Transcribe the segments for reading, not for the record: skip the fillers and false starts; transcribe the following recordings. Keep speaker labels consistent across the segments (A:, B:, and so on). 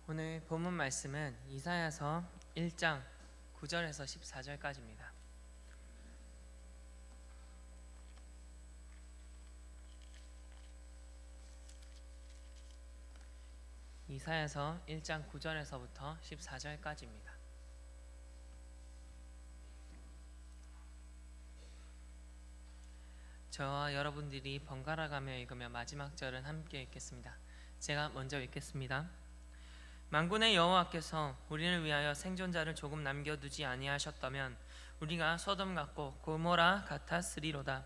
A: 오늘 본문 말씀은 이사야서 1장 9절에서 14절까지입니다. 이사야서 1장 9절에서부터 14절까지입니다. 저와 여러분들이 번갈아 가며 읽으며 마지막 절은 함께 읽겠습니다. 제가 먼저 읽겠습니다. 만군의 여호와께서 우리를 위하여 생존자를 조금 남겨두지 아니하셨다면 우리가 소돔 같고 고모라 같았으리로다.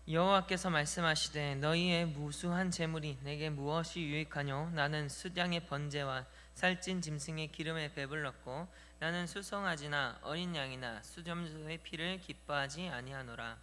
A: 여호와께서 말씀하시되 너희의 무수한 재물이 내게 무엇이 유익하뇨? 나는 숫양의 번제와 살찐 짐승의 기름에 배불렀고 나는 수송아지나 어린 양이나 수점소의 피를 기뻐하지 아니하노라.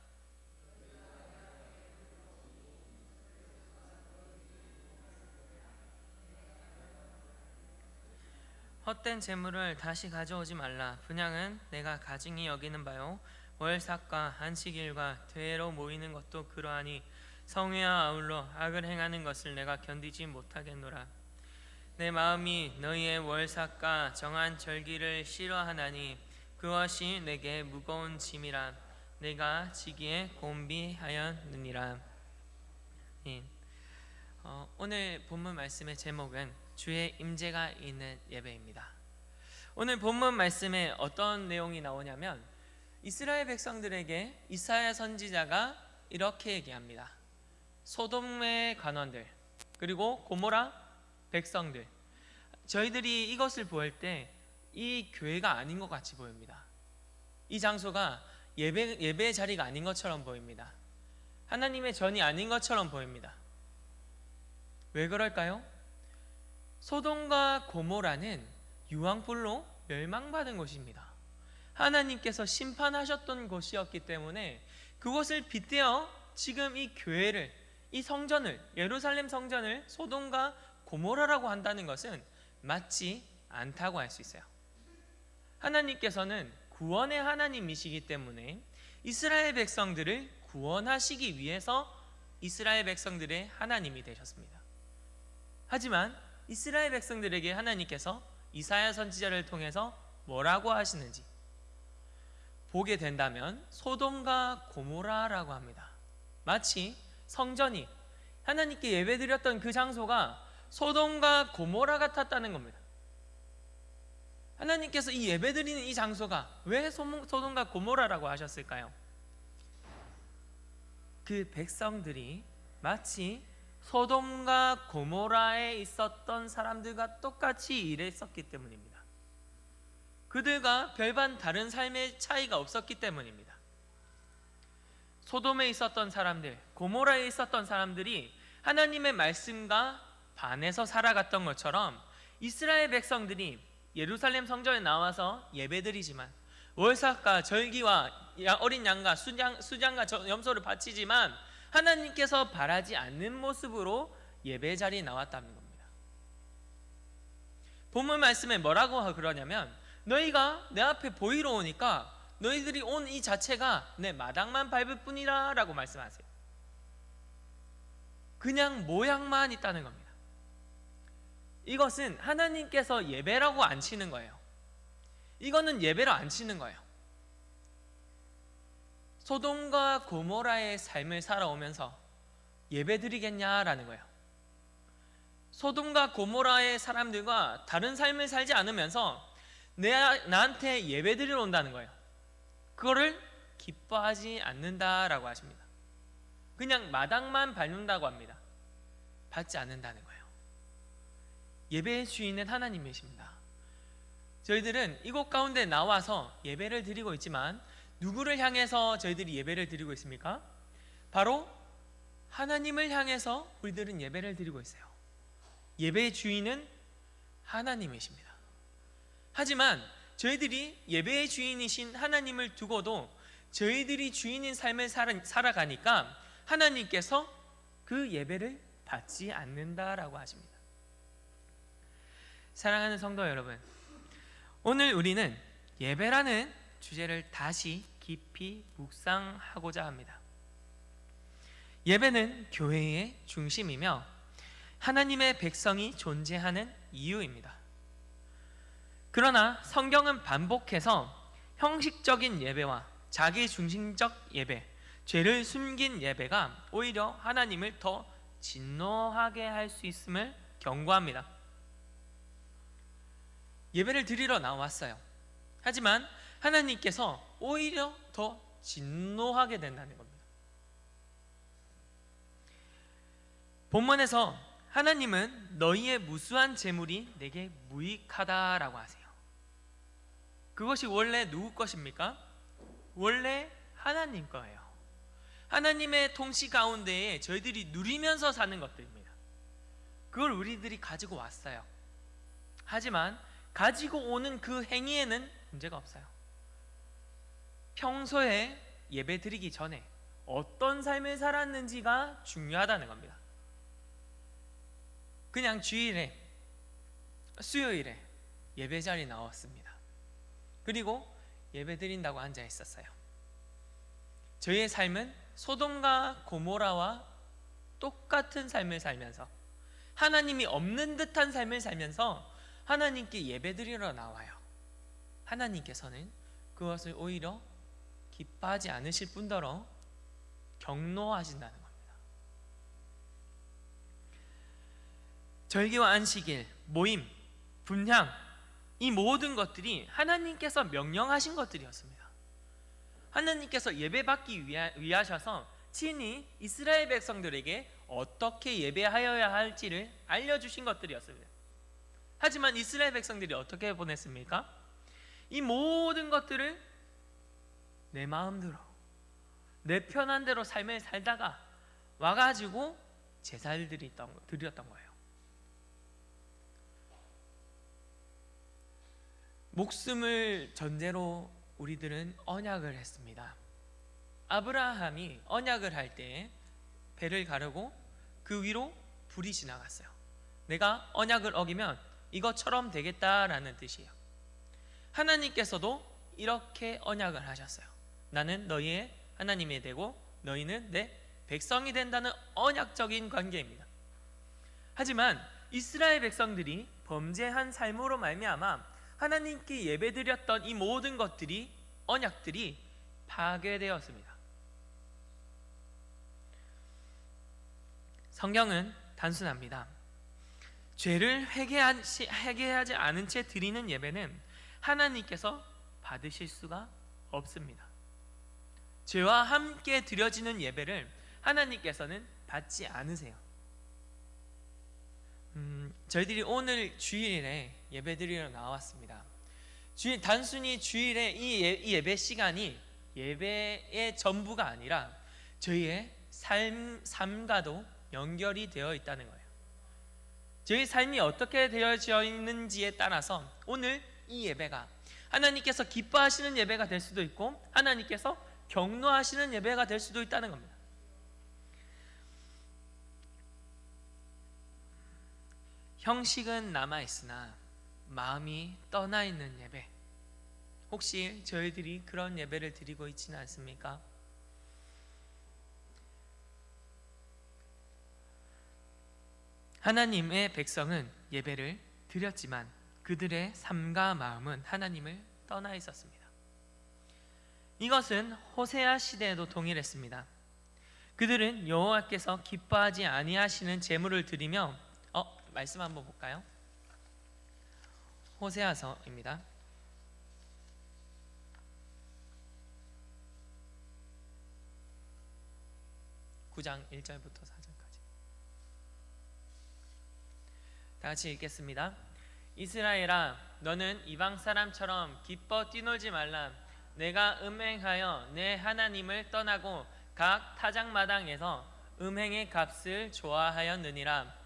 A: 헛된 재물을 다시 가져오지 말라. 분향은 내가 가증히 여기는 바요 월삭과 안식일과 대회로 모이는 것도 그러하니 성회와 아울러 악을 행하는 것을 내가 견디지 못하겠노라. 내 마음이 너희의 월삭과 정한 절기를 싫어하나니 그것이 내게 무거운 짐이라. 내가 지기에 곤비하였느니라. 오늘 본문 말씀의 제목은 주의 임재가 있는 예배입니다. 오늘 본문 말씀에 어떤 내용이 나오냐면 이스라엘 백성들에게 이사야 선지자가 이렇게 얘기합니다. 소돔의 관원들 그리고 고모라 백성들, 저희들이 이것을 보일 때 이 교회가 아닌 것 같이 보입니다. 이 장소가 예배의 자리가 아닌 것처럼 보입니다. 하나님의 전이 아닌 것처럼 보입니다. 왜 그럴까요? 소돔과 고모라는 유황불로 멸망받은 곳입니다. 하나님께서 심판하셨던 곳이었기 때문에 그곳을 빗대어 지금 이 교회를, 이 성전을, 예루살렘 성전을 소돔과 고모라라고 한다는 것은 맞지 않다고 할 수 있어요. 하나님께서는 구원의 하나님이시기 때문에 이스라엘 백성들을 구원하시기 위해서 이스라엘 백성들의 하나님이 되셨습니다. 하지만 이스라엘 백성들에게 하나님께서 이사야 선지자를 통해서 뭐라고 하시는지 보게 된다면 소돔과 고모라라고 합니다. 마치 성전이 하나님께 예배드렸던 그 장소가 소돔과 고모라 같았다는 겁니다. 하나님께서 이 예배드리는 이 장소가 왜 소돔과 고모라라고 하셨을까요? 그 백성들이 마치 소돔과 고모라에 있었던 사람들과 똑같이 일했었기 때문입니다. 그들과 별반 다른 삶의 차이가 없었기 때문입니다. 소돔에 있었던 사람들, 고모라에 있었던 사람들이 하나님의 말씀과 반해서 살아갔던 것처럼 이스라엘 백성들이 예루살렘 성전에 나와서 예배드리지만 월삭과 절기와 어린 양과 수장과 염소를 바치지만 하나님께서 바라지 않는 모습으로 예배 자리에 나왔다는 겁니다. 본문 말씀에 뭐라고 그러냐면 너희가 내 앞에 보이러 오니까 너희들이 온 이 자체가 내 마당만 밟을 뿐이라 라고 말씀하세요. 그냥 모양만 있다는 겁니다. 이것은 하나님께서 예배라고 안 치는 거예요. 이거는 예배로 안 치는 거예요. 소돔과 고모라의 삶을 살아오면서 예배드리겠냐라는 거예요. 소돔과 고모라의 사람들과 다른 삶을 살지 않으면서 나한테 예배드리러 온다는 거예요. 그거를 기뻐하지 않는다라고 하십니다. 그냥 마당만 밟는다고 합니다. 받지 않는다는 거예요. 예배의 주인은 하나님이십니다. 저희들은 이곳 가운데 나와서 예배를 드리고 있지만 누구를 향해서 저희들이 예배를 드리고 있습니까? 바로 하나님을 향해서 우리들은 예배를 드리고 있어요. 예배의 주인은 하나님이십니다. 하지만 저희들이 예배의 주인이신 하나님을 두고도 저희들이 주인인 삶을 살아가니까 하나님께서 그 예배를 받지 않는다라고 하십니다. 사랑하는 성도 여러분, 오늘 우리는 예배라는 주제를 다시 깊이 묵상하고자 합니다. 예배는 교회의 중심이며 하나님의 백성이 존재하는 이유입니다. 그러나 성경은 반복해서 형식적인 예배와 자기중심적 예배, 죄를 숨긴 예배가 오히려 하나님을 더 진노하게 할 수 있음을 경고합니다. 예배를 드리러 나왔어요. 하지만 하나님께서 오히려 더 진노하게 된다는 겁니다. 본문에서 하나님은 너희의 무수한 재물이 내게 무익하다라고 하세요. 그것이 원래 누구 것입니까? 원래 하나님 거예요. 하나님의 통치 가운데에 저희들이 누리면서 사는 것들입니다. 그걸 우리들이 가지고 왔어요. 하지만 가지고 오는 그 행위에는 문제가 없어요. 평소에 예배 드리기 전에 어떤 삶을 살았는지가 중요하다는 겁니다. 그냥 주일에, 수요일에 예배 자리에 나왔습니다. 그리고 예배 드린다고 앉아 있었어요. 저희의 삶은 소돔과 고모라와 똑같은 삶을 살면서, 하나님이 없는 듯한 삶을 살면서 하나님께 예배 드리러 나와요. 하나님께서는 그것을 오히려 기뻐하지 않으실 뿐더러 경노하신다는 겁니다. 절기와 안식일, 모임, 분향, 이 모든 것들이 하나님께서 명령하신 것들이었습니다. 하나님께서 예배받기 위하셔서 친히 이스라엘 백성들에게 어떻게 예배하여야 할지를 알려주신 것들이었습니다. 하지만 이스라엘 백성들이 어떻게 보냈습니까? 이 모든 것들을 내 마음대로, 내 편한 대로 삶을 살다가 와가지고 제사를 드렸던 거예요. 목숨을 전제로 우리들은 언약을 했습니다. 아브라함이 언약을 할 때 배를 가르고 그 위로 불이 지나갔어요. 내가 언약을 어기면 이것처럼 되겠다라는 뜻이에요. 하나님께서도 이렇게 언약을 하셨어요. 나는 너희의 하나님이 되고 너희는 내 백성이 된다는 언약적인 관계입니다. 하지만 이스라엘 백성들이 범죄한 삶으로 말미암아 하나님께 예배드렸던 이 모든 것들이, 언약들이 파괴되었습니다. 성경은 단순합니다. 죄를 회개하지 않은 채 드리는 예배는 하나님께서 받으실 수가 없습니다. 죄와 함께 드려지는 예배를 하나님께서는 받지 않으세요. 저희들이 오늘 주일에 예배 드리러 나왔습니다. 단순히 주일에 이 예배 시간이 예배의 전부가 아니라 저희의 삶과도 연결이 되어 있다는 거예요. 저희 삶이 어떻게 되어져 있는지에 따라서 오늘 이 예배가 하나님께서 기뻐하시는 예배가 될 수도 있고 하나님께서 경노하시는 예배가 될 수도 있다는 겁니다. 형식은 남아있으나 마음이 떠나 있는 예배, 혹시 저희들이 그런 예배를 드리고 있지는 않습니까? 하나님의 백성은 예배를 드렸지만 그들의 삶과 마음은 하나님을 떠나 있었습니다. 이것은 호세아 시대에도 동일했습니다. 그들은 여호와께서 기뻐하지 아니하시는 제물을 드리며 말씀 한번 볼까요? 호세아서입니다. 9장 1절부터 4절까지 다 같이 읽겠습니다. 이스라엘아, 너는 이방 사람처럼 기뻐 뛰놀지 말라. 내가 음행하여 내 하나님을 떠나고 각 타작마당에서 음행의 값을 좋아하였느니라.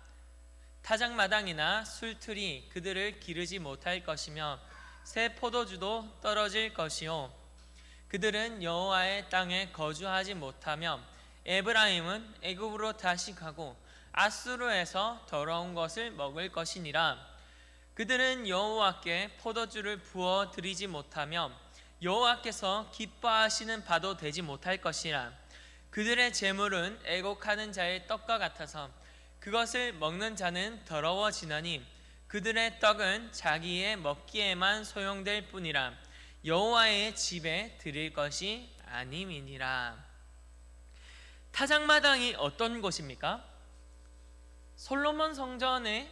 A: 타작마당이나 술틀이 그들을 기르지 못할 것이며 새 포도주도 떨어질 것이요, 그들은 여호와의 땅에 거주하지 못하며 에브라임은 애굽으로 다시 가고 아수르에서 더러운 것을 먹을 것이니라. 그들은 여호와께 포도주를 부어 드리지 못하며 여호와께서 기뻐하시는 바도 되지 못할 것이라. 그들의 재물은 애곡하는 자의 떡과 같아서 그것을 먹는 자는 더러워지나니 그들의 떡은 자기의 먹기에만 소용될 뿐이라. 여호와의 집에 드릴 것이 아님이니라. 타작마당이 어떤 곳입니까? 솔로몬 성전의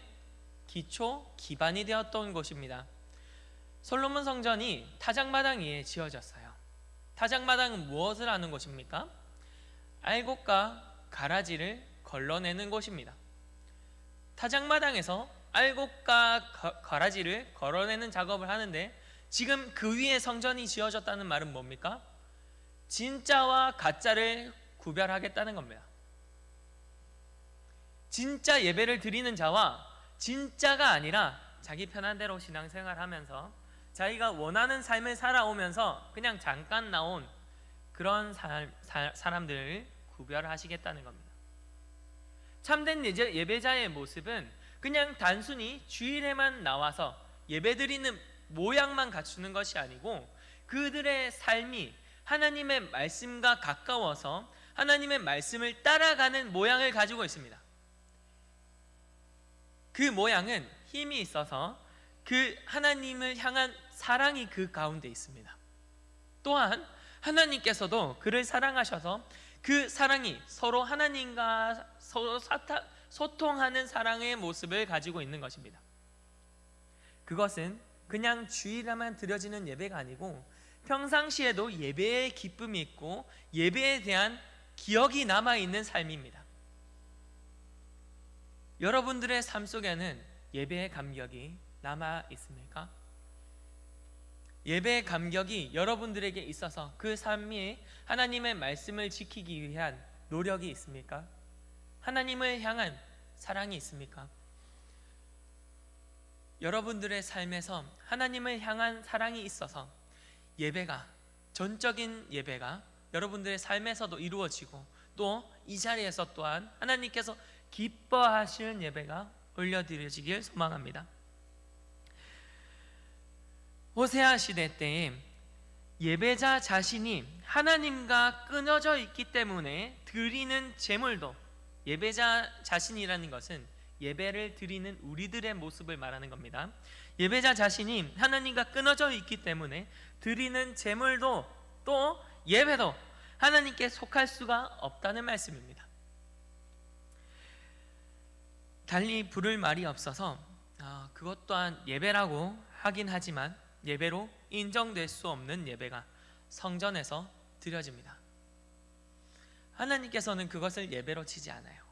A: 기반이 되었던 곳입니다. 솔로몬 성전이 타작마당 위에 지어졌어요. 타작마당은 무엇을 하는 곳입니까? 알곡과 가라지를 걸러내는 곳입니다. 타작마당에서 알곡과 가라지를 걸어내는 작업을 하는데, 지금 그 위에 성전이 지어졌다는 말은 뭡니까? 진짜와 가짜를 구별하겠다는 겁니다. 진짜 예배를 드리는 자와 진짜가 아니라 자기 편한 대로 신앙생활하면서 자기가 원하는 삶을 살아오면서 그냥 잠깐 나온 그런 사람들을 구별하시겠다는 겁니다. 참된 예배자의 모습은 그냥 단순히 주일에만 나와서 예배드리는 모양만 갖추는 것이 아니고, 그들의 삶이 하나님의 말씀과 가까워서 하나님의 말씀을 따라가는 모양을 가지고 있습니다. 그 모양은 힘이 있어서 그 하나님을 향한 사랑이 그 가운데 있습니다. 또한 하나님께서도 그를 사랑하셔서 그 사랑이 서로 하나님과 서로 소통하는 사랑의 모습을 가지고 있는 것입니다. 그것은 그냥 주일에만 드려지는 예배가 아니고 평상시에도 예배의 기쁨이 있고 예배에 대한 기억이 남아있는 삶입니다. 여러분들의 삶 속에는 예배의 감격이 남아 있습니까? 예배의 감격이 여러분들에게 있어서 그 삶이 하나님의 말씀을 지키기 위한 노력이 있습니까? 하나님을 향한 사랑이 있습니까? 여러분들의 삶에서 하나님을 향한 사랑이 있어서 예배가, 전적인 예배가 여러분들의 삶에서도 이루어지고, 또 이 자리에서 또한 하나님께서 기뻐하시는 예배가 올려드려지길 소망합니다. 호세아 시대 때에 예배자 자신이 하나님과 끊어져 있기 때문에 드리는 제물도, 예배자 자신이라는 것은 예배를 드리는 우리들의 모습을 말하는 겁니다. 예배자 자신이 하나님과 끊어져 있기 때문에 드리는 제물도 또 예배도 하나님께 속할 수가 없다는 말씀입니다. 달리 부를 말이 없어서 그것 또한 예배라고 하긴 하지만 예배로 인정될 수 없는 예배가 성전에서 드려집니다. 하나님께서는 그것을 예배로 치지 않아요.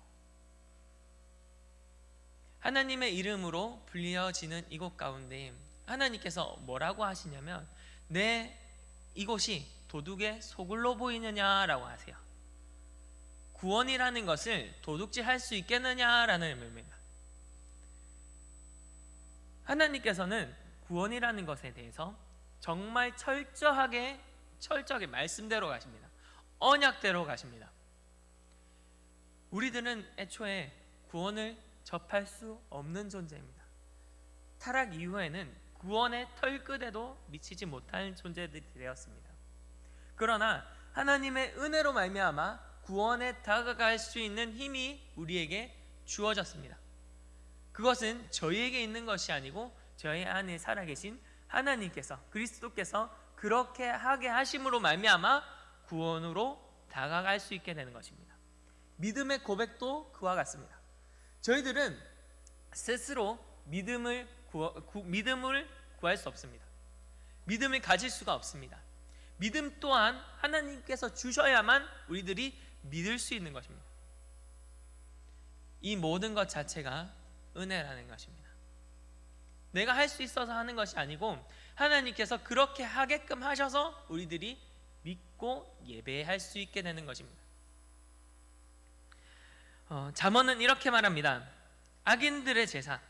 A: 하나님의 이름으로 불려지는 이곳 가운데 하나님께서 뭐라고 하시냐면, 내 이곳이 도둑의 소굴로 보이느냐라고 하세요. 구원이라는 것을 도둑질할 수 있겠느냐라는 의미입니다. 하나님께서는 구원이라는 것에 대해서 정말 철저하게 말씀대로 가십니다. 언약대로 가십니다. 우리들은 애초에 구원을 접할 수 없는 존재입니다. 타락 이후에는 구원의 털끝에도 미치지 못할 존재들이 되었습니다. 그러나 하나님의 은혜로 말미암아 구원에 다가갈 수 있는 힘이 우리에게 주어졌습니다. 그것은 저희에게 있는 것이 아니고 저희 안에 살아계신 하나님께서, 그리스도께서 그렇게 하게 하심으로 말미암아 구원으로 다가갈 수 있게 되는 것입니다. 믿음의 고백도 그와 같습니다. 저희들은 스스로 믿음을 구할 수 없습니다. 믿음을 가질 수가 없습니다. 믿음 또한 하나님께서 주셔야만 우리들이 믿을 수 있는 것입니다. 이 모든 것 자체가 은혜라는 것입니다. 내가 할 수 있어서 하는 것이 아니고 하나님께서 그렇게 하게끔 하셔서 우리들이 믿고 예배할 수 있게 되는 것입니다. 잠언은 이렇게 말합니다. 악인들의 제사,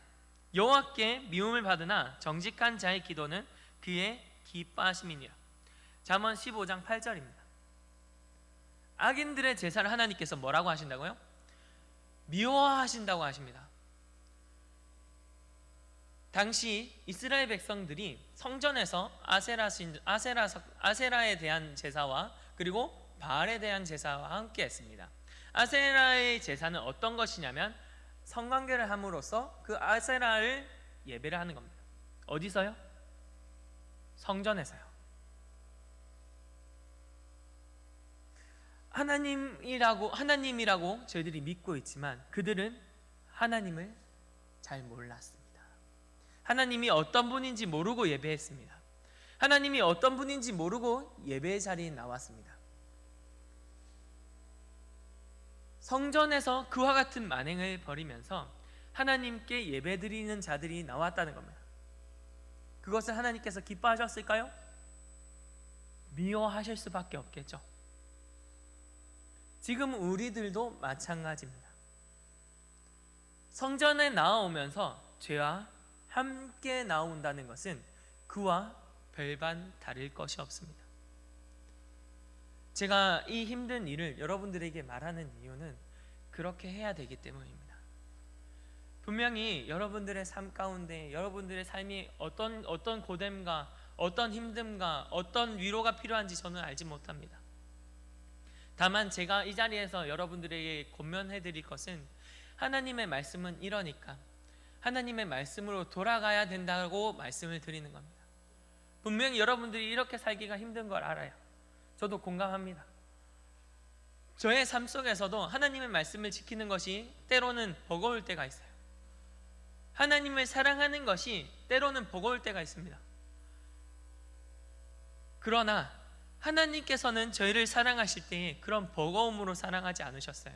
A: 여호와께 미움을 받으나 정직한 자의 기도는 그의 기뻐하심이니라. 잠언 15장 8절입니다. 악인들의 제사를 하나님께서 뭐라고 하신다고요? 미워하신다고 하십니다. 당시 이스라엘 백성들이 성전에서 아세라에 대한 제사와 그리고 바알에 대한 제사와 함께 했습니다. 아세라의 제사는 어떤 것이냐면 성관계를 함으로써 그 아세라를 예배를 하는 겁니다. 어디서요? 성전에서요. 하나님이라고 저희들이 믿고 있지만 그들은 하나님을 잘 몰랐습니다. 하나님이 어떤 분인지 모르고 예배했습니다. 하나님이 어떤 분인지 모르고 예배의 자리에 나왔습니다. 성전에서 그와 같은 만행을 벌이면서 하나님께 예배드리는 자들이 나왔다는 겁니다. 그것을 하나님께서 기뻐하셨을까요? 미워하실 수밖에 없겠죠. 지금 우리들도 마찬가지입니다. 성전에 나오면서 죄와 함께 나온다는 것은 그와 별반 다를 것이 없습니다. 제가 이 힘든 일을 여러분들에게 말하는 이유는 그렇게 해야 되기 때문입니다. 분명히 여러분들의 삶 가운데 여러분들의 삶이 어떤 고됨과 어떤 힘듦과 어떤 위로가 필요한지 저는 알지 못합니다. 다만 제가 이 자리에서 여러분들에게 권면해 드릴 것은 하나님의 말씀은 이러니까 하나님의 말씀으로 돌아가야 된다고 말씀을 드리는 겁니다. 분명히 여러분들이 이렇게 살기가 힘든 걸 알아요. 저도 공감합니다. 저의 삶 속에서도 하나님의 말씀을 지키는 것이 때로는 버거울 때가 있어요. 하나님을 사랑하는 것이 때로는 버거울 때가 있습니다. 그러나 하나님께서는 저희를 사랑하실 때 그런 버거움으로 사랑하지 않으셨어요.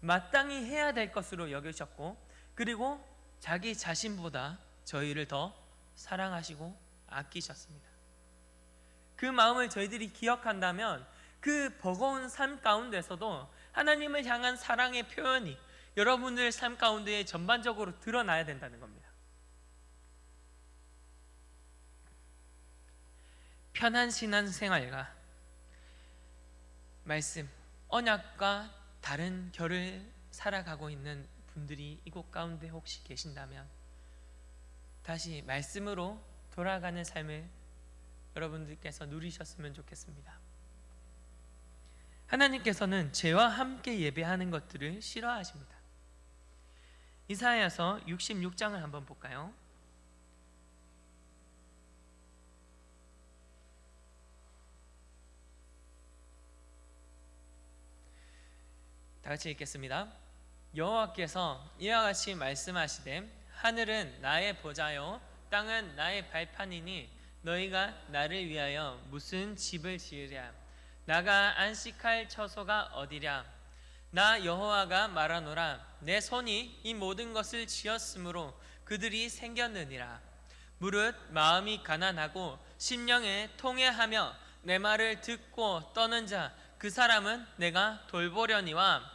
A: 마땅히 해야 될 것으로 여기셨고 그리고 자기 자신보다 저희를 더 사랑하시고 아끼셨습니다. 그 마음을 저희들이 기억한다면 그 버거운 삶 가운데서도 하나님을 향한 사랑의 표현이 여러분들의 삶 가운데에 전반적으로 드러나야 된다는 겁니다. 편한 신앙생활과 말씀, 언약과 다른 결을 살아가고 있는 분들이 이곳 가운데 혹시 계신다면 다시 말씀으로 돌아가는 삶을 여러분들께서 누리셨으면 좋겠습니다. 하나님께서는 죄와 함께 예배하는 것들을 싫어하십니다. 이사야서 66장을 한번 볼까요? 다 같이 읽겠습니다. 여호와께서 이와 같이 말씀하시되 하늘은 나의 보좌요 땅은 나의 발판이니 너희가 나를 위하여 무슨 집을 지으랴. 나가 안식할 처소가 어디랴. 나 여호와가 말하노라. 내 손이 이 모든 것을 지었으므로 그들이 생겼느니라. 무릇 마음이 가난하고 심령에 통회하며 내 말을 듣고 떠는 자 그 사람은 내가 돌보려니와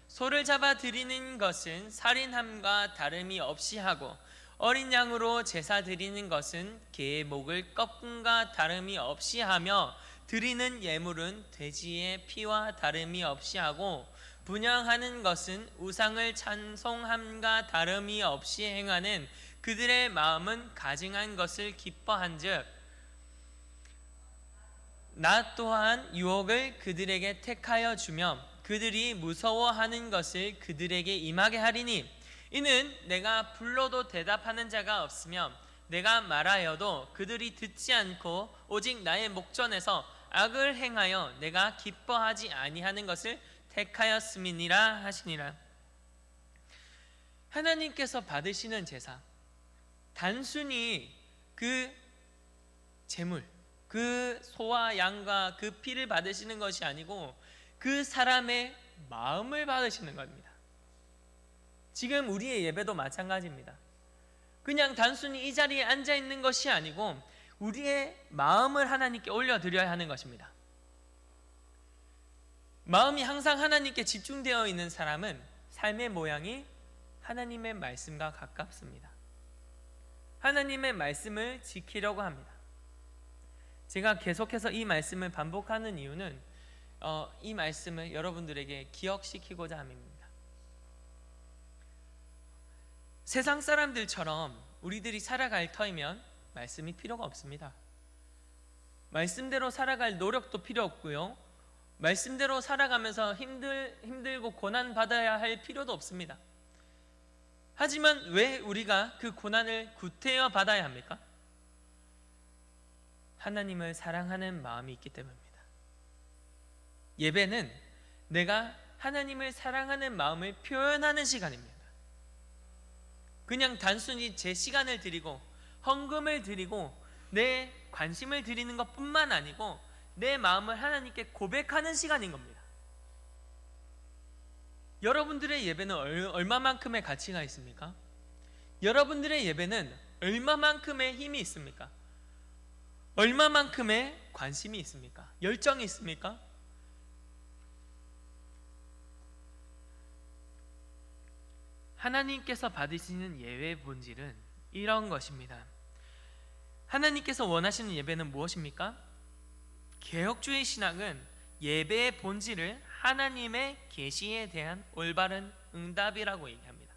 A: 소를 잡아 드리는 것은 살인함과 다름이 없이 하고 어린 양으로 제사 드리는 것은 개의 목을 꺾음과 다름이 없이 하며 드리는 예물은 돼지의 피와 다름이 없이 하고 분향하는 것은 우상을 찬송함과 다름이 없이 행하는 그들의 마음은 가증한 것을 기뻐한즉 나 또한 유혹을 그들에게 택하여 주며 그들이 무서워하는 것을 그들에게 임하게 하리니 이는 내가 불러도 대답하는 자가 없으며 내가 말하여도 그들이 듣지 않고 오직 나의 목전에서 악을 행하여 내가 기뻐하지 아니하는 것을 택하였음이니라 하시니라. 하나님께서 받으시는 제사, 단순히 그 제물, 그 소와 양과 그 피를 받으시는 것이 아니고 그 사람의 마음을 받으시는 겁니다. 지금 우리의 예배도 마찬가지입니다. 그냥 단순히 이 자리에 앉아 있는 것이 아니고 우리의 마음을 하나님께 올려드려야 하는 것입니다. 마음이 항상 하나님께 집중되어 있는 사람은 삶의 모양이 하나님의 말씀과 가깝습니다. 하나님의 말씀을 지키려고 합니다. 제가 계속해서 이 말씀을 반복하는 이유는 이 말씀을 여러분들에게 기억시키고자 함입니다. 세상 사람들처럼 우리들이 살아갈 터이면 말씀이 필요가 없습니다. 말씀대로 살아갈 노력도 필요 없고요, 말씀대로 살아가면서 힘들고 고난 받아야 할 필요도 없습니다. 하지만 왜 우리가 그 고난을 구태여 받아야 합니까? 하나님을 사랑하는 마음이 있기 때문입니다. 예배는 내가 하나님을 사랑하는 마음을 표현하는 시간입니다. 그냥 단순히 제 시간을 드리고 헌금을 드리고 내 관심을 드리는 것뿐만 아니고 내 마음을 하나님께 고백하는 시간인 겁니다. 여러분들의 예배는 얼마만큼의 가치가 있습니까? 여러분들의 예배는 얼마만큼의 힘이 있습니까? 얼마만큼의 관심이 있습니까? 열정이 있습니까? 하나님께서 받으시는 예배의 본질은 이런 것입니다. 하나님께서 원하시는 예배는 무엇입니까? 개혁주의 신학은 예배의 본질을 하나님의 계시에 대한 올바른 응답이라고 얘기합니다.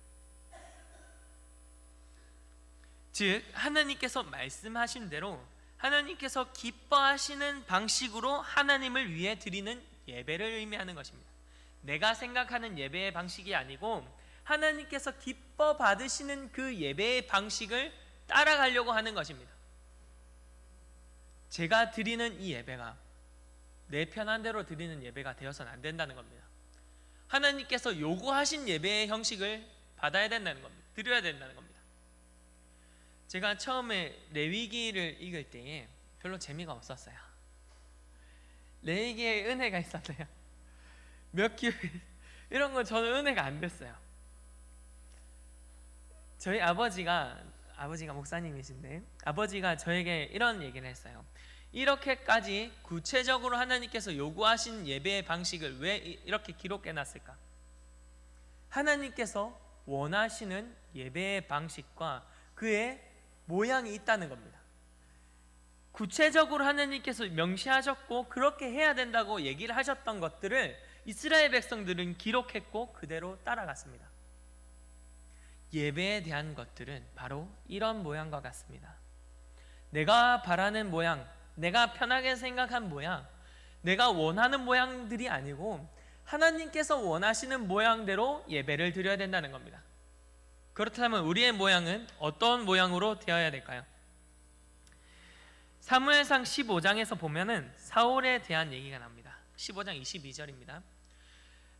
A: 즉, 하나님께서 말씀하신 대로 하나님께서 기뻐하시는 방식으로 하나님을 위해 드리는 예배를 의미하는 것입니다. 내가 생각하는 예배의 방식이 아니고 하나님께서 기뻐 받으시는 그 예배의 방식을 따라가려고 하는 것입니다. 제가 드리는 이 예배가 내 편한 대로 드리는 예배가 되어서는 안 된다는 겁니다. 하나님께서 요구하신 예배의 형식을 받아야 된다는 겁니다. 드려야 된다는 겁니다. 제가 처음에 레위기를 읽을 때에 별로 재미가 없었어요. 레위기에 은혜가 있었어요. 몇 교회 이런 거 저는 은혜가 안 됐어요. 저희 아버지가 목사님이신데 아버지가 저에게 이런 얘기를 했어요. 이렇게까지 구체적으로 하나님께서 요구하신 예배의 방식을 왜 이렇게 기록해 놨을까? 하나님께서 원하시는 예배의 방식과 그의 모양이 있다는 겁니다. 구체적으로 하나님께서 명시하셨고 그렇게 해야 된다고 얘기를 하셨던 것들을 이스라엘 백성들은 기록했고 그대로 따라갔습니다. 예배에 대한 것들은 바로 이런 모양과 같습니다. 내가 바라는 모양, 내가 편하게 생각한 모양, 내가 원하는 모양들이 아니고 하나님께서 원하시는 모양대로 예배를 드려야 된다는 겁니다. 그렇다면 우리의 모양은 어떤 모양으로 되어야 될까요? 사무엘상 15장에서 보면은 사울에 대한 얘기가 납니다. 15장 22절입니다.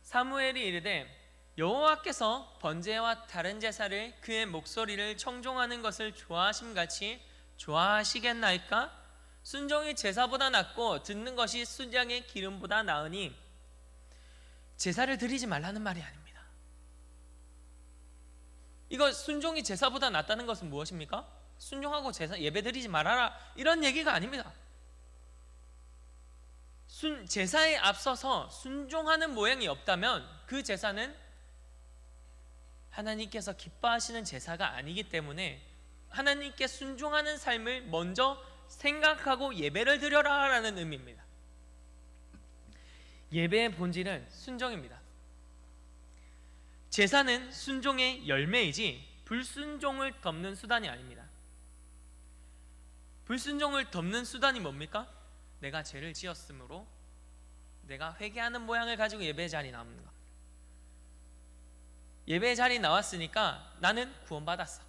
A: 사무엘이 이르되 여호와께서 번제와 다른 제사를 그의 목소리를 청종하는 것을 좋아하심같이 좋아하시겠나이까? 순종이 제사보다 낫고 듣는 것이 순장의 기름보다 나으니. 제사를 드리지 말라는 말이 아닙니다. 이거 순종이 제사보다 낫다는 것은 무엇입니까? 순종하고 제사 예배 드리지 말아라 이런 얘기가 아닙니다. 제사에 앞서서 순종하는 모양이 없다면 그 제사는 하나님께서 기뻐하시는 제사가 아니기 때문에 하나님께 순종하는 삶을 먼저 생각하고 예배를 드려라 라는 의미입니다. 예배의 본질은 순종입니다. 제사는 순종의 열매이지 불순종을 덮는 수단이 아닙니다. 불순종을 덮는 수단이 뭡니까? 내가 죄를 지었으므로 내가 회개하는 모양을 가지고 예배 자리에 나오는 것. 예배 자리에 나왔으니까 나는 구원받았어.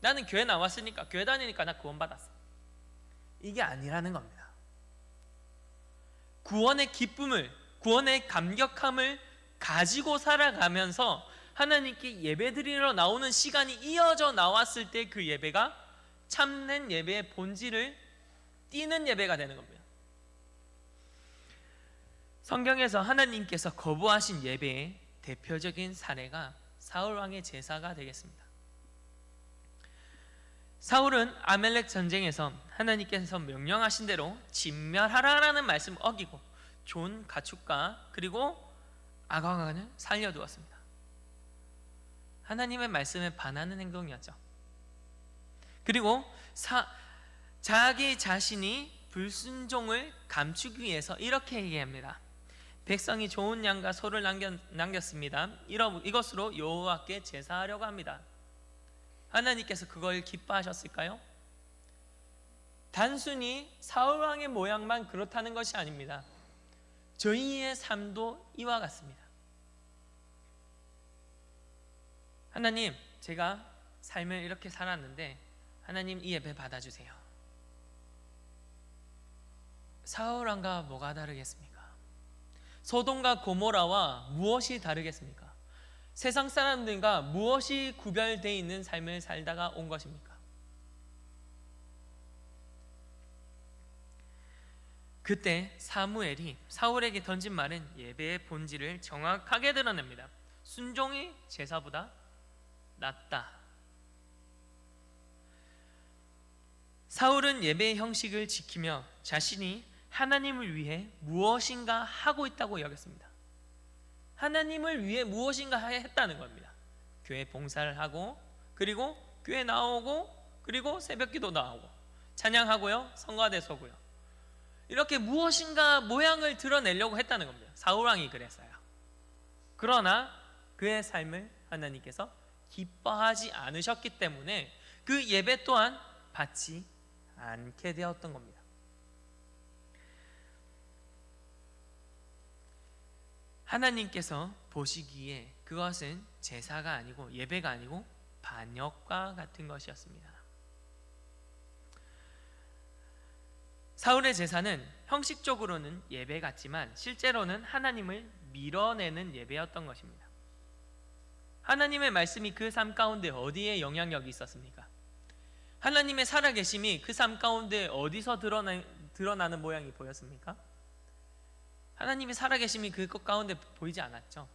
A: 나는 교회 나왔으니까 교회 다니니까 나 구원받았어. 이게 아니라는 겁니다. 구원의 기쁨을, 구원의 감격함을 가지고 살아가면서 하나님께 예배드리러 나오는 시간이 이어져 나왔을 때 그 예배가 참된 예배의 본질을 띠는 예배가 되는 겁니다. 성경에서 하나님께서 거부하신 예배의 대표적인 사례가 사울 왕의 제사가 되겠습니다. 사울은 아멜렉 전쟁에서 하나님께서 명령하신 대로 진멸하라라는 말씀을 어기고 좋은 가축과 그리고 아가간을 살려두었습니다. 하나님의 말씀에 반하는 행동이었죠. 그리고 자기 자신이 불순종을 감추기 위해서 이렇게 얘기합니다. 백성이 좋은 양과 소를 남겼습니다. 이것으로 여호와께 제사하려고 합니다. 하나님께서 그걸 기뻐하셨을까요? 단순히 사울왕의 모양만 그렇다는 것이 아닙니다. 저희의 삶도 이와 같습니다. 하나님, 제가 삶을 이렇게 살았는데 하나님 이 예배 받아주세요. 사울왕과 뭐가 다르겠습니까? 소돔과 고모라와 무엇이 다르겠습니까? 세상 사람들과 무엇이 구별되어 있는 삶을 살다가 온 것입니까? 그때 사무엘이 사울에게 던진 말은 예배의 본질을 정확하게 드러냅니다. 순종이 제사보다 낫다. 사울은 예배의 형식을 지키며 자신이 하나님을 위해 무엇인가 하고 있다고 여겼습니다. 하나님을 위해 무엇인가 했다는 겁니다. 교회 봉사를 하고, 그리고 교회 나오고, 그리고 새벽기도 나오고, 찬양하고요, 성가대 서고요. 이렇게 무엇인가 모양을 드러내려고 했다는 겁니다. 사울왕이 그랬어요. 그러나 그의 삶을 하나님께서 기뻐하지 않으셨기 때문에 그 예배 또한 받지 않게 되었던 겁니다. 하나님께서 보시기에 그것은 제사가 아니고 예배가 아니고 반역과 같은 것이었습니다. 사울의 제사는 형식적으로는 예배 같지만 실제로는 하나님을 밀어내는 예배였던 것입니다. 하나님의 말씀이 그 삶 가운데 어디에 영향력이 있었습니까? 하나님의 살아계심이 그 삶 가운데 어디서 드러나는 모양이 보였습니까? 하나님의 살아계심이 그것 가운데 보이지 않았죠.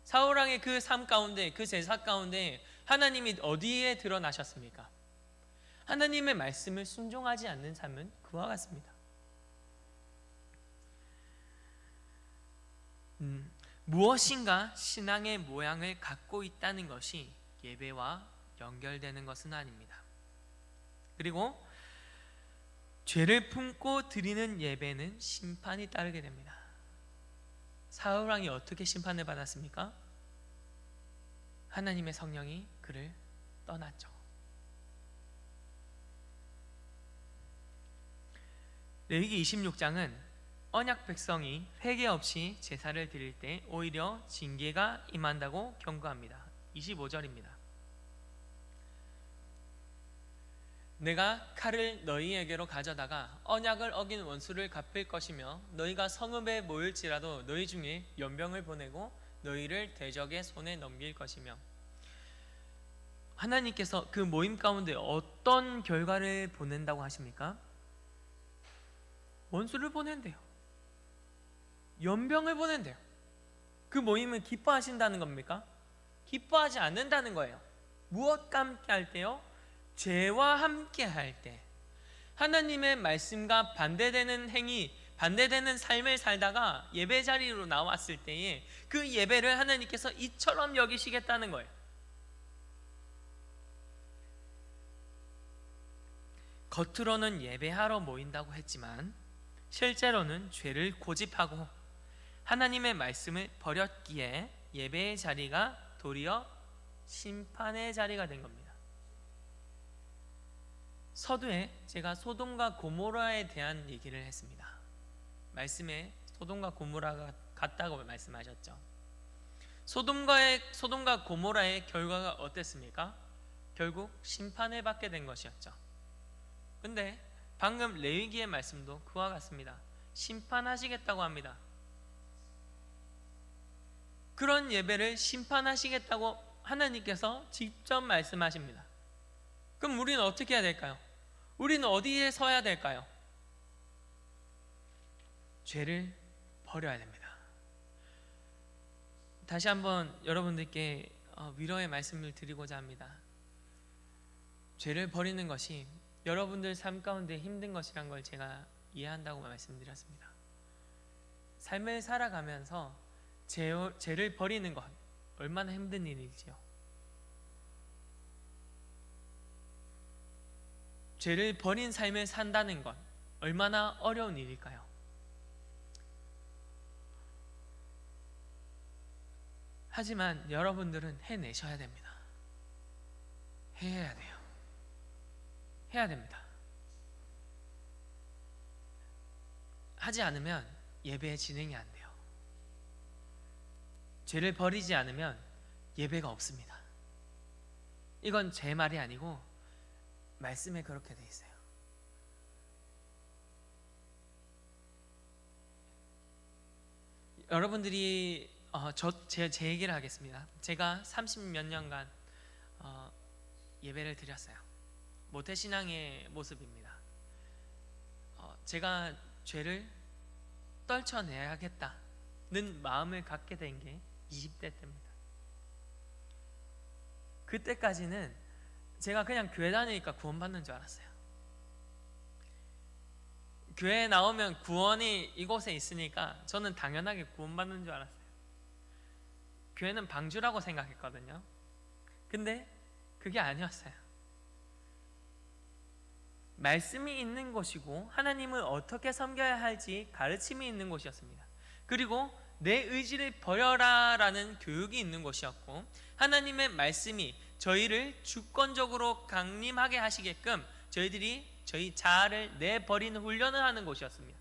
A: 사울왕의 그 삶 가운데, 그 제사 가운데 하나님이 어디에 드러나셨습니까? 하나님의 말씀을 순종하지 않는 삶은 그와 같습니다. 무엇인가 신앙의 모양을 갖고 있다는 것이 예배와 연결되는 것은 아닙니다. 그리고 죄를 품고 드리는 예배는 심판이 따르게 됩니다. 사울왕이 어떻게 심판을 받았습니까? 하나님의 성령이 그를 떠났죠. 레위기 26장은 언약 백성이 회개 없이 제사를 드릴 때 오히려 징계가 임한다고 경고합니다. 25절입니다. 내가 칼을 너희에게로 가져다가 언약을 어긴 원수를 갚을 것이며 너희가 성읍에 모일지라도 너희 중에 연병을 보내고 너희를 대적의 손에 넘길 것이며. 하나님께서 그 모임 가운데 어떤 결과를 보낸다고 하십니까? 원수를 보낸대요. 연병을 보낸대요. 그 모임을 기뻐하신다는 겁니까? 기뻐하지 않는다는 거예요. 무엇과 함께 할 때요? 죄와 함께 할 때. 하나님의 말씀과 반대되는 행위, 반대되는 삶을 살다가 예배 자리로 나왔을 때에 그 예배를 하나님께서 이처럼 여기시겠다는 거예요. 겉으로는 예배하러 모인다고 했지만 실제로는 죄를 고집하고 하나님의 말씀을 버렸기에 예배의 자리가 도리어 심판의 자리가 된 겁니다. 서두에 제가 소돔과 고모라에 대한 얘기를 했습니다. 말씀에 소돔과 고모라가 같다고 말씀하셨죠. 소돔과 고모라의 결과가 어땠습니까? 결국 심판을 받게 된 것이었죠. 근데 방금 레위기의 말씀도 그와 같습니다. 심판하시겠다고 합니다. 그런 예배를 심판하시겠다고 하나님께서 직접 말씀하십니다. 그럼 우리는 어떻게 해야 될까요? 우리는 어디에 서야 될까요? 죄를 버려야 됩니다. 다시 한번 여러분들께 위로의 말씀을 드리고자 합니다. 죄를 버리는 것이 여러분들 삶 가운데 힘든 것이란 걸 제가 이해한다고 말씀드렸습니다. 삶을 살아가면서 죄를 버리는 것 얼마나 힘든 일이지요. 죄를 버린 삶을 산다는 것 얼마나 어려운 일일까요? 하지만 여러분들은 해내셔야 됩니다. 해야 돼요. 해야 됩니다. 하지 않으면 예배 진행이 안 돼요. 죄를 버리지 않으면 예배가 없습니다. 이건 제 말이 아니고 말씀에 그렇게 돼 있어요. 여러분들이 제 얘기를 하겠습니다. 제가 30몇 년간 예배를 드렸어요. 모태신앙의 모습입니다. 제가 죄를 떨쳐내야겠다는 마음을 갖게 된 게 20대 때입니다. 그때까지는 제가 그냥 교회 다니니까 구원받는 줄 알았어요. 교회에 나오면 구원이 이곳에 있으니까 저는 당연하게 구원받는 줄 알았어요. 교회는 방주라고 생각했거든요. 근데 그게 아니었어요. 말씀이 있는 곳이고 하나님을 어떻게 섬겨야 할지 가르침이 있는 곳이었습니다. 그리고 내 의지를 버려라 라는 교육이 있는 곳이었고, 하나님의 말씀이 저희를 주권적으로 강림하게 하시게끔 저희들이 저희 자아를 내버리는 훈련을 하는 곳이었습니다.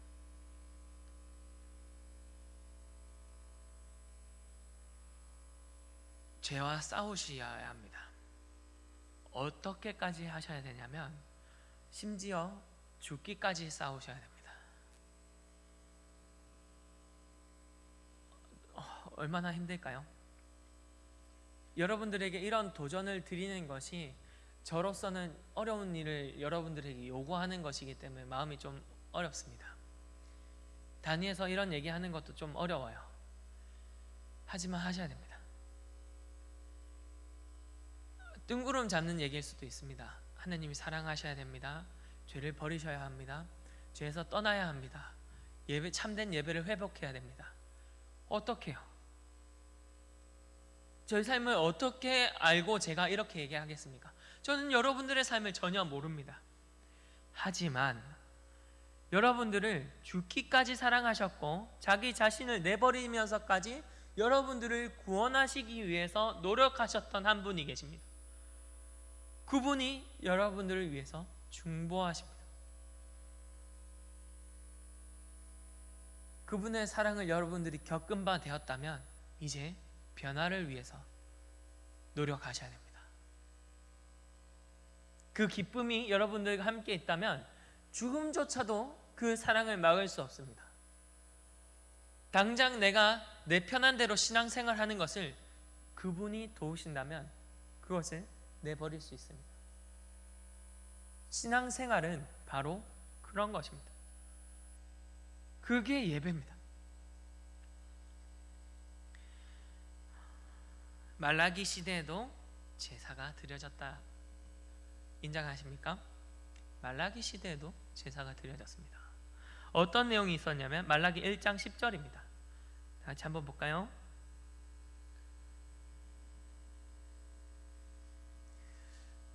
A: 죄와 싸우셔야 합니다. 어떻게까지 하셔야 되냐면 심지어 죽기까지 싸우셔야 됩니다. 얼마나 힘들까요? 여러분들에게 이런 도전을 드리는 것이 저로서는 어려운 일을 여러분들에게 요구하는 것이기 때문에 마음이 좀 어렵습니다. 단위에서 이런 얘기하는 것도 좀 어려워요. 하지만 하셔야 됩니다. 뜬구름 잡는 얘기일 수도 있습니다. 하나님이 사랑하셔야 됩니다. 죄를 버리셔야 합니다. 죄에서 떠나야 합니다. 참된 예배를 회복해야 됩니다. 어떻게요? 저희 삶을 어떻게 알고 제가 이렇게 얘기하겠습니까? 저는 여러분들의 삶을 전혀 모릅니다. 하지만 여러분들을 죽기까지 사랑하셨고 자기 자신을 내버리면서까지 여러분들을 구원하시기 위해서 노력하셨던 한 분이 계십니다. 그분이 여러분들을 위해서 중보하십니다. 그분의 사랑을 여러분들이 겪은 바 되었다면 이제 변화를 위해서 노력하셔야 됩니다. 그 기쁨이 여러분들과 함께 있다면 죽음조차도 그 사랑을 막을 수 없습니다. 당장 내가 내 편한 대로 신앙생활 하는 것을 그분이 도우신다면 그것을 내버릴 수 있습니다. 신앙생활은 바로 그런 것입니다. 그게 예배입니다. 말라기 시대에도 제사가 드려졌다. 인정하십니까? 말라기 시대에도 제사가 드려졌습니다. 어떤 내용이 있었냐면 말라기 1장 10절입니다. 같이 한번 볼까요?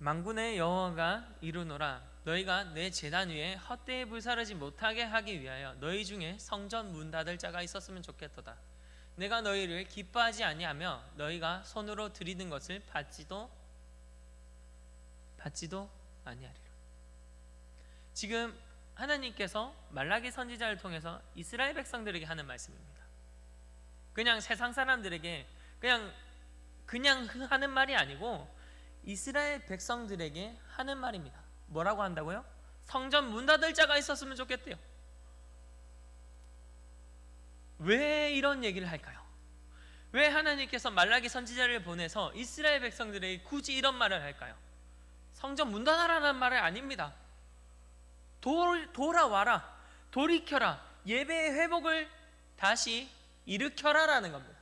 A: 만군의 여호와가 이르노라, 너희가 내 제단 위에 헛되이 불사르지 못하게 하기 위하여 너희 중에 성전 문 닫을 자가 있었으면 좋겠도다. 내가 너희를 기뻐하지 아니하며 너희가 손으로 드리는 것을 받지도 아니하리라. 지금 하나님께서 말라기 선지자를 통해서 이스라엘 백성들에게 하는 말씀입니다. 그냥 세상 사람들에게 그냥 하는 말이 아니고 이스라엘 백성들에게 하는 말입니다. 뭐라고 한다고요? 성전 문 닫을 자가 있었으면 좋겠대요. 왜 이런 얘기를 할까요? 왜 하나님께서 말라기 선지자를 보내서 이스라엘 백성들에게 굳이 이런 말을 할까요? 성전 문 닫아라는 말이 아닙니다. 돌아와라, 돌이켜라, 예배의 회복을 다시 일으켜라라는 겁니다.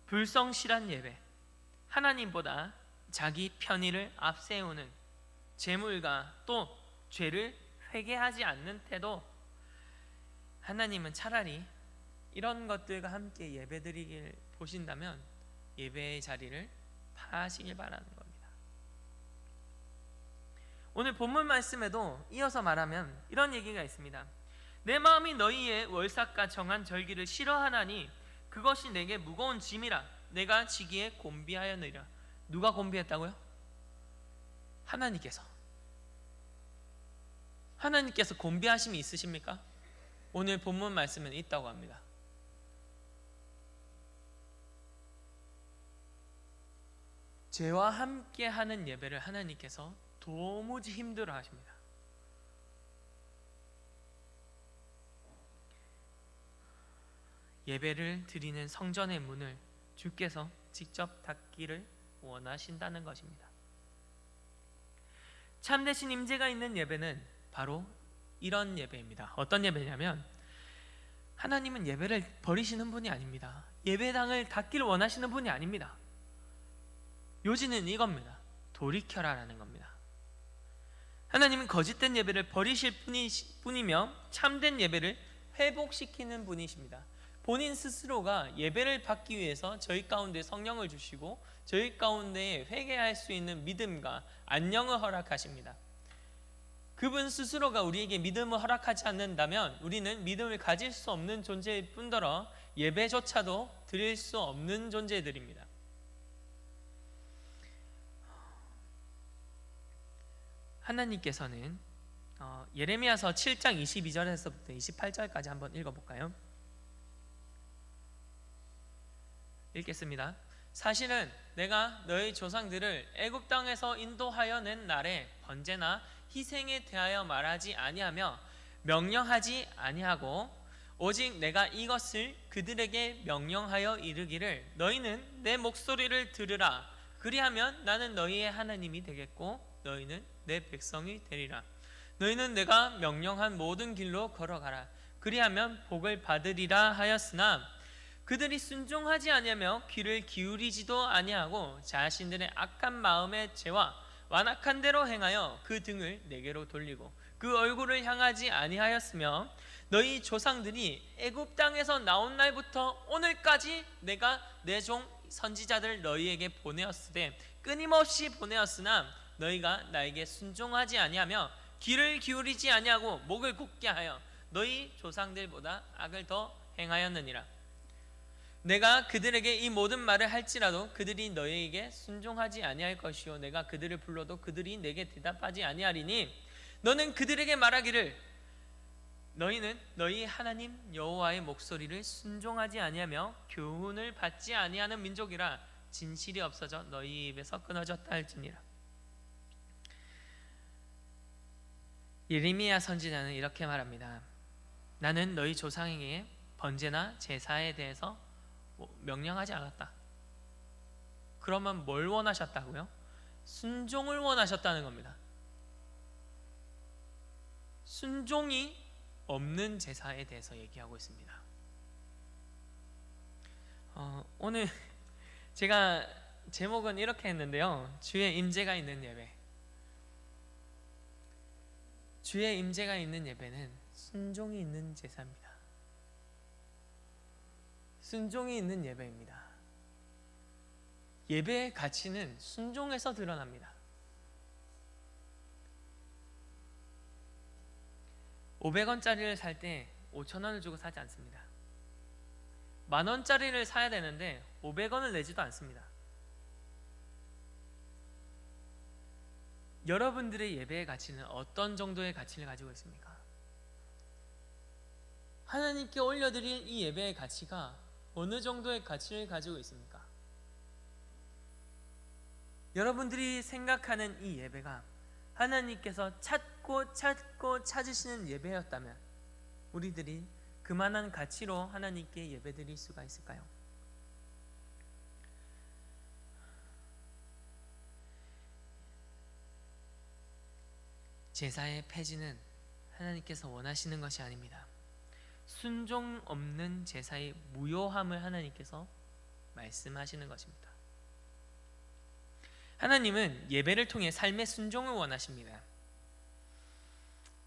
A: 불성실한 예배, 하나님보다 자기 편의를 앞세우는 재물과 또 죄를 회개하지 않는 태도, 하나님은 차라리 이런 것들과 함께 예배드리길 보신다면 예배의 자리를 파하시길 바라는 겁니다. 오늘 본문 말씀에도 이어서 말하면 이런 얘기가 있습니다. 내 마음이 너희의 월삭과 정한 절기를 싫어하나니 그것이 내게 무거운 짐이라 내가 지기에 곤비하였느니라. 누가 곤비했다고요? 하나님께서. 하나님께서 곤비하심이 있으십니까? 오늘 본문 말씀은 있다고 합니다. 죄와 함께 하는 예배를 하나님께서 도무지 힘들어 하십니다. 예배를 드리는 성전의 문을 주께서 직접 닫기를 원하신다는 것입니다. 참되신 임재가 있는 예배는 바로 이런 예배입니다. 어떤 예배냐면 하나님은 예배를 버리시는 분이 아닙니다. 예배당을 닫기를 원하시는 분이 아닙니다. 요지는 이겁니다. 돌이켜라라는 겁니다. 하나님은 거짓된 예배를 버리실 뿐이며 참된 예배를 회복시키는 분이십니다. 본인 스스로가 예배를 받기 위해서 저희 가운데 성령을 주시고 저희 가운데 회개할 수 있는 믿음과 안녕을 허락하십니다. 그분 스스로가 우리에게 믿음을 허락하지 않는다면 우리는 믿음을 가질 수 없는 존재일 뿐더러 예배조차도 드릴 수 없는 존재들입니다. 하나님께서는 예레미야서 7장 22절에서부터 28절까지 한번 읽어볼까요? 읽겠습니다. 사실은 내가 너희 조상들을 애굽 땅에서 인도하여 낸 날에 번제나 희생에 대하여 말하지 아니하며 명령하지 아니하고 오직 내가 이것을 그들에게 명령하여 이르기를 너희는 내 목소리를 들으라. 그리하면 나는 너희의 하나님이 되겠고 너희는 내 백성이 되리라. 너희는 내가 명령한 모든 길로 걸어가라. 그리하면 복을 받으리라 하였으나 그들이 순종하지 아니하며 귀를 기울이지도 아니하고 자신들의 악한 마음의 죄와 완악한 대로 행하여 그 등을 내게로 돌리고 그 얼굴을 향하지 아니하였으며 너희 조상들이 애굽 땅에서 나온 날부터 오늘까지 내가 내 종 선지자들 너희에게 보내었으되 끊임없이 보내었으나 너희가 나에게 순종하지 아니하며 귀를 기울이지 아니하고 목을 곧게 하여 너희 조상들보다 악을 더 행하였느니라. 내가 그들에게 이 모든 말을 할지라도 그들이 너희에게 순종하지 아니할 것이요 내가 그들을 불러도 그들이 내게 대답하지 아니하리니 너는 그들에게 말하기를 너희는 너희 하나님 여호와의 목소리를 순종하지 아니하며 교훈을 받지 아니하는 민족이라 진실이 없어져 너희 입에서 끊어졌다 할지니라. 예레미야 선지자는 이렇게 말합니다. 나는 너희 조상에게 번제나 제사에 대해서 명령하지 않았다. 그러면 뭘 원하셨다고요? 순종을 원하셨다는 겁니다. 순종이 없는 제사에 대해서 얘기하고 있습니다. 오늘 제가 제목은 이렇게 했는데요. 주의 임재가 있는 예배. 주의 임재가 있는 예배는 순종이 있는 제사입니다. 순종이 있는 예배입니다. 예배의 가치는 순종에서 드러납니다. 500원짜리를 살 때 5,000원을 주고 사지 않습니다. 10,000원짜리를 사야 되는데 500원을 내지도 않습니다. 여러분들의 예배의 가치는 어떤 정도의 가치를 가지고 있습니까? 하나님께 올려드릴 이 예배의 가치가 어느 정도의 가치를 가지고 있습니까? 여러분들이 생각하는 이 예배가 하나님께서 찾고 찾으시는 예배였다면 우리들이 그만한 가치로 하나님께 예배드릴 수가 있을까요? 제사의 폐지는 하나님께서 원하시는 것이 아닙니다. 순종 없는 제사의 무효함을 하나님께서 말씀하시는 것입니다. 하나님은 예배를 통해 삶의 순종을 원하십니다.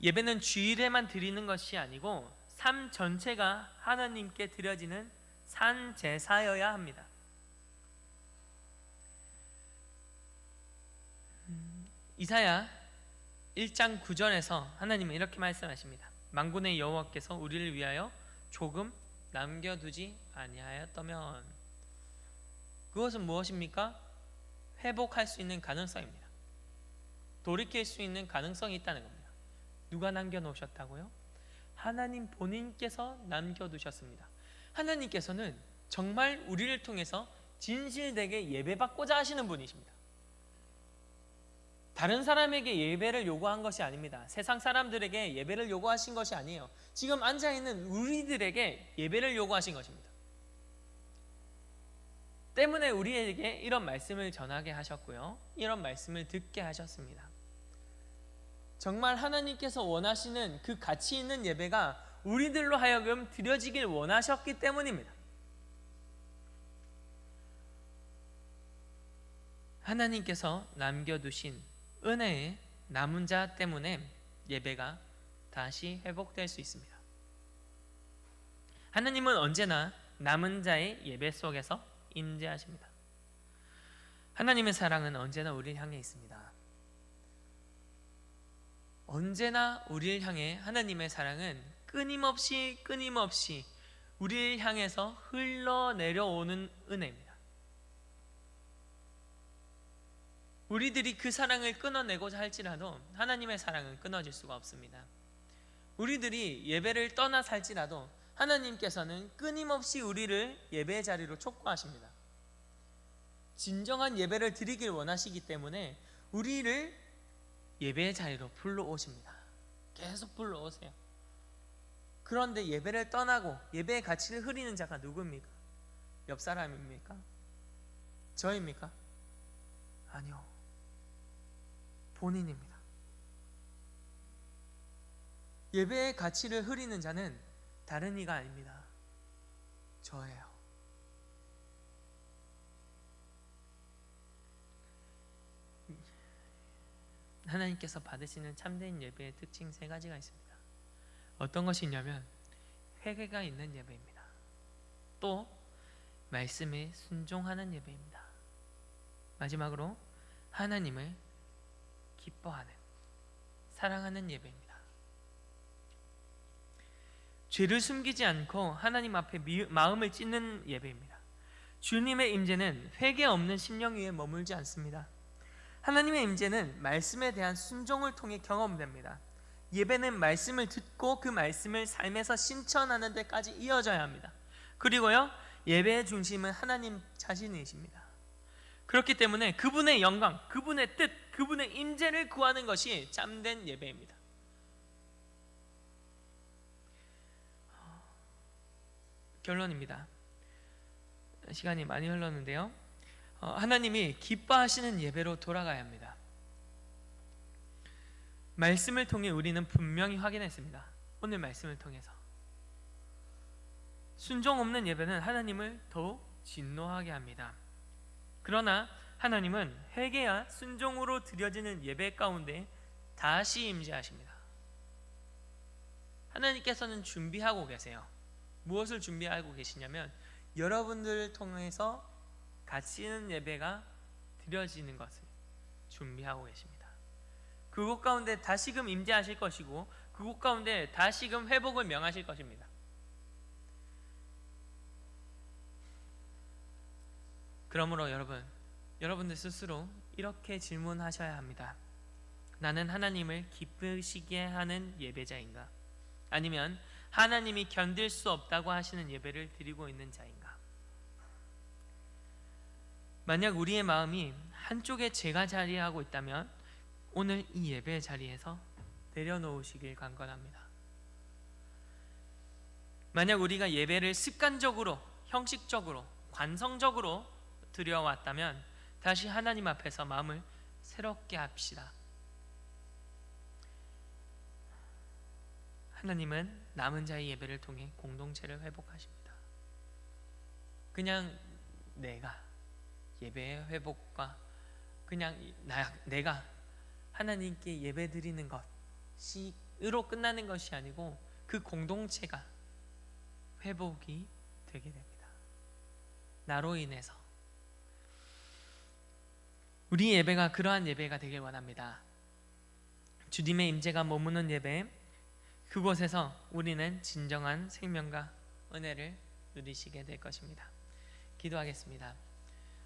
A: 예배는 주일에만 드리는 것이 아니고 삶 전체가 하나님께 드려지는 산 제사여야 합니다. 이사야 1장 9절에서 하나님은 이렇게 말씀하십니다. 만군의 여호와께서 우리를 위하여 조금 남겨두지 아니하였다면 그것은 무엇입니까? 회복할 수 있는 가능성입니다. 돌이킬 수 있는 가능성이 있다는 겁니다. 누가 남겨놓으셨다고요? 하나님 본인께서 남겨두셨습니다. 하나님께서는 정말 우리를 통해서 진실되게 예배받고자 하시는 분이십니다. 다른 사람에게 예배를 요구한 것이 아닙니다. 세상 사람들에게 예배를 요구하신 것이 아니에요. 지금 앉아있는 우리들에게 예배를 요구하신 것입니다. 때문에 우리에게 이런 말씀을 전하게 하셨고요, 이런 말씀을 듣게 하셨습니다. 정말 하나님께서 원하시는 그 가치 있는 예배가 우리들로 하여금 드려지길 원하셨기 때문입니다. 하나님께서 남겨두신 은혜의 남은 자 때문에 예배가 다시 회복될 수 있습니다. 하나님은 언제나 남은 자의 예배 속에서 임재하십니다. 하나님의 사랑은 언제나 우리를 향해 있습니다. 언제나 우리를 향해 하나님의 사랑은 끊임없이 우리를 향해서 흘러내려오는 은혜입니다. 우리들이 그 사랑을 끊어내고자 할지라도 하나님의 사랑은 끊어질 수가 없습니다. 우리들이 예배를 떠나 살지라도 하나님께서는 끊임없이 우리를 예배의 자리로 촉구하십니다. 진정한 예배를 드리길 원하시기 때문에 우리를 예배의 자리로 불러오십니다. 계속 불러오세요. 그런데 예배를 떠나고 예배의 가치를 흐리는 자가 누구입니까? 옆 사람입니까? 저입니까? 아니요, 본인입니다. 예배의 가치를 흐리는 자는 다른 이가 아닙니다. 저예요. 하나님께서 받으시는 참된 예배의 특징 3가지가 있습니다. 어떤 것이 있냐면 회개가 있는 예배입니다. 또 말씀에 순종하는 예배입니다. 마지막으로 하나님을 기뻐하는, 사랑하는 예배입니다. 죄를 숨기지 않고 하나님 앞에 마음을 찢는 예배입니다. 주님의 임재는 회개 없는 심령 위에 머물지 않습니다. 하나님의 임재는 말씀에 대한 순종을 통해 경험됩니다. 예배는 말씀을 듣고 그 말씀을 삶에서 실천하는 데까지 이어져야 합니다. 그리고요, 예배의 중심은 하나님 자신이십니다. 그렇기 때문에 그분의 영광, 그분의 뜻, 그분의 임재를 구하는 것이 참된 예배입니다. 결론입니다. 시간이 많이 흘렀는데요, 하나님이 기뻐하시는 예배로 돌아가야 합니다. 말씀을 통해 우리는 분명히 확인했습니다. 오늘 말씀을 통해서 순종 없는 예배는 하나님을 더욱 진노하게 합니다. 그러나 하나님은 회개와 순종으로 드려지는 예배 가운데 다시 임재하십니다. 하나님께서는 준비하고 계세요. 무엇을 준비하고 계시냐면 여러분들을 통해서 가치 있는 예배가 드려지는 것을 준비하고 계십니다. 그곳 가운데 다시금 임재하실 것이고 그곳 가운데 다시금 회복을 명하실 것입니다. 그러므로 여러분들 스스로 이렇게 질문하셔야 합니다. 나는 하나님을 기쁘시게 하는 예배자인가? 아니면 하나님이 견딜 수 없다고 하시는 예배를 드리고 있는 자인가? 만약 우리의 마음이 한쪽에 죄가 자리하고 있다면 오늘 이 예배의 자리에서 내려놓으시길 간건합니다. 만약 우리가 예배를 습관적으로, 형식적으로, 관성적으로 드려왔다면 다시 하나님 앞에서 마음을 새롭게 합시다. 하나님은 남은 자의 예배를 통해 공동체를 회복하십니다. 그냥 내가 예배의 회복과 그냥 내가 하나님께 예배 드리는 것으로 끝나는 것이 아니고 그 공동체가 회복이 되게 됩니다. 나로 인해서. 우리 예배가 그러한 예배가 되길 원합니다. 주님의 임재가 머무는 예배, 그곳에서 우리는 진정한 생명과 은혜를 누리시게 될 것입니다. 기도하겠습니다.